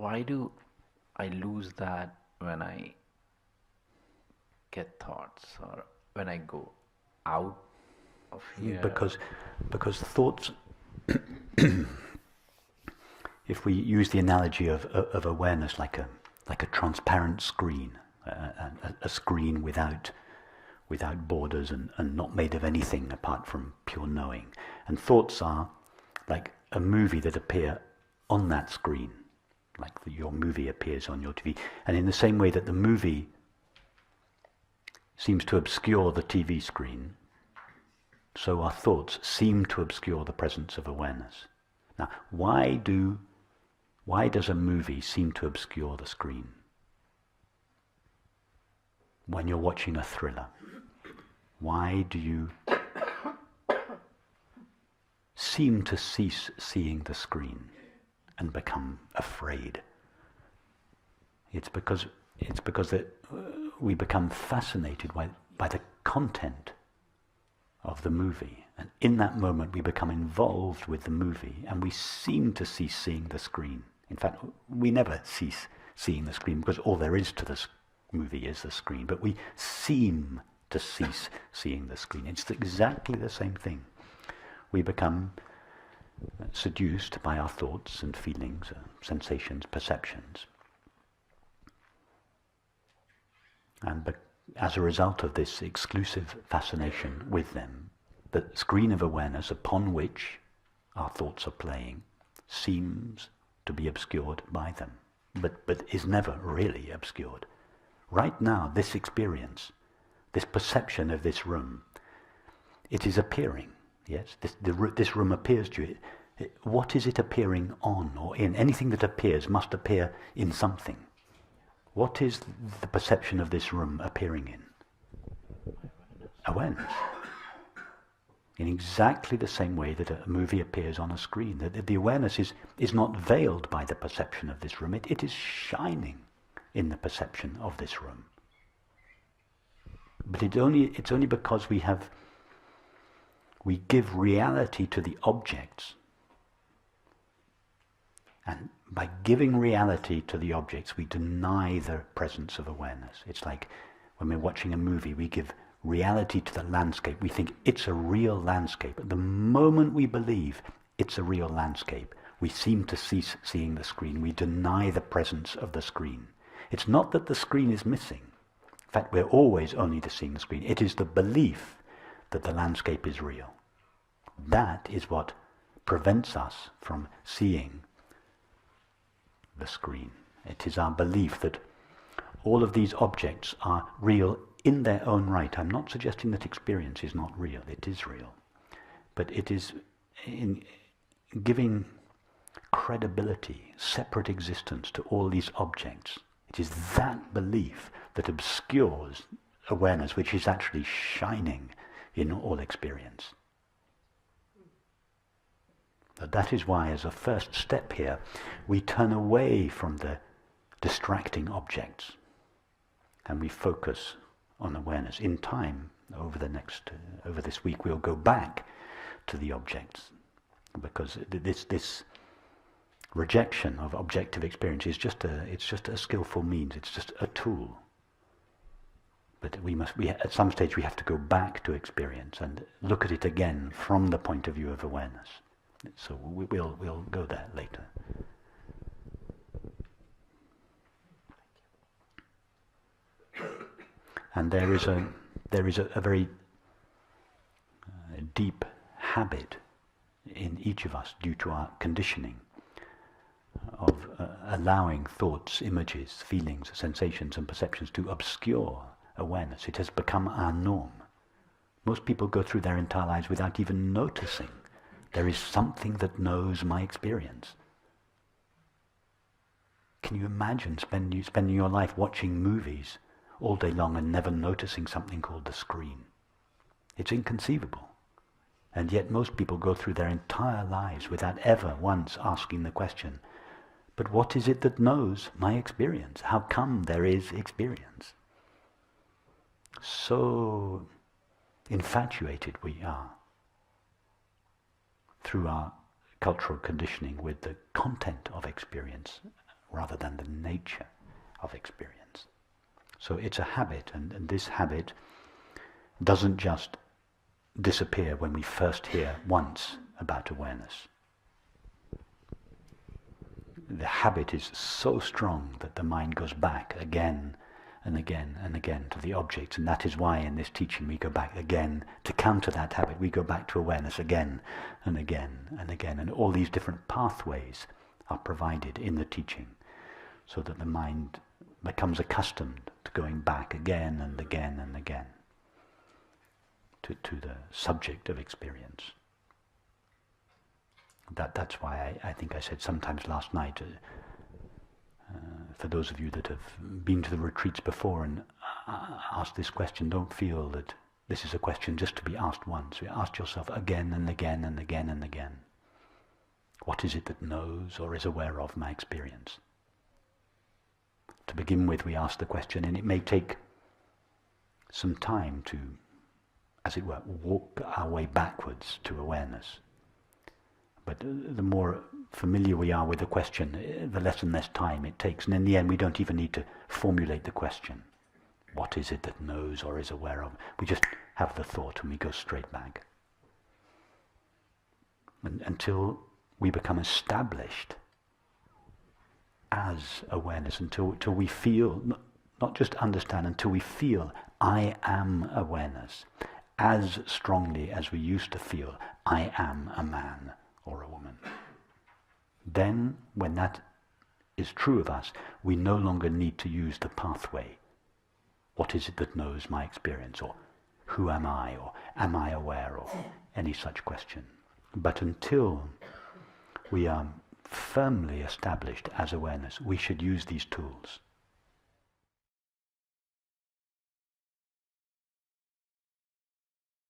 why do I lose that when I get thoughts or when I go out of here? Because thoughts, if we use the analogy of awareness like a transparent screen, a screen without borders and not made of anything apart from pure knowing, and thoughts are like a movie that appear on that screen, like your movie appears on your TV, and in the same way that the movie seems to obscure the TV screen, so our thoughts seem to obscure the presence of awareness. Now, why does a movie seem to obscure the screen? When you're watching a thriller, why do you seem to cease seeing the screen and become afraid? It's because we become fascinated by the content of the movie, and in that moment we become involved with the movie, and we seem to cease seeing the screen. In fact, we never cease seeing the screen, because all there is to the movie is the screen, but we seem to cease seeing the screen. It's exactly the same thing. We become seduced by our thoughts and feelings, sensations, perceptions. And as a result of this exclusive fascination with them, the screen of awareness upon which our thoughts are playing seems to be obscured by them, but is never really obscured. Right now, this experience, this perception of this room, it is appearing, yes? This room appears to you. What is it appearing on or in? Anything that appears must appear in something. What is the perception of this room appearing in? Awareness. In exactly the same way that a movie appears on a screen. The awareness is not veiled by the perception of this room. It is shining in the perception of this room. But it's only because we give reality to the objects. And by giving reality to the objects, we deny the presence of awareness. It's like when we're watching a movie, we give reality to the landscape. We think it's a real landscape. At the moment we believe it's a real landscape, we seem to cease seeing the screen. We deny the presence of the screen. It's not that the screen is missing. In fact, we're always only seeing the screen. It is the belief that the landscape is real. That is what prevents us from seeing the screen. It is our belief that all of these objects are real in their own right. I'm not suggesting that experience is not real. It is real. But it is in giving credibility, separate existence to all these objects. It is that belief that obscures awareness, which is actually shining in all experience. But that is why, as a first step here, we turn away from the distracting objects and we focus on awareness. In time, over this week, we'll go back to the objects, because this rejection of objective experience is just a skillful means. It's just a tool. But at some stage we have to go back to experience and look at it again from the point of view of awareness. So we'll go there later. And there is a very deep habit in each of us, due to our conditioning, of allowing thoughts, images, feelings, sensations and perceptions to obscure awareness. It has become our norm. Most people go through their entire lives without even noticing there is something that knows my experience. Can you imagine spending your life watching movies all day long and never noticing something called the screen? It's inconceivable. And yet most people go through their entire lives without ever once asking the question, but what is it that knows my experience? How come there is experience? So infatuated we are through our cultural conditioning with the content of experience, rather than the nature of experience. So it's a habit, and this habit doesn't just disappear when we first hear once about awareness. The habit is so strong that the mind goes back again and again and again to the objects, and that is why in this teaching we go back again to counter that habit. We go back to awareness again and again and again, and all these different pathways are provided in the teaching so that the mind becomes accustomed to going back again and again and again to the subject of experience. That's why I think I said sometimes last night, for those of you that have been to the retreats before and asked this question, don't feel that this is a question just to be asked once. You ask yourself again and again and again and again. What is it that knows or is aware of my experience? To begin with, we ask the question, and it may take some time to, as it were, walk our way backwards to awareness. But the more familiar we are with the question, the less and less time it takes. And in the end, we don't even need to formulate the question. What is it that knows or is aware of? We just have the thought and we go straight back. And until we become established as awareness, until we feel, not just understand, until we feel I am awareness as strongly as we used to feel I am a man or a woman. Then, when that is true of us, we no longer need to use the pathway. What is it that knows my experience? Or who am I? Or am I aware? Or any such question. But until we are firmly established as awareness, we should use these tools.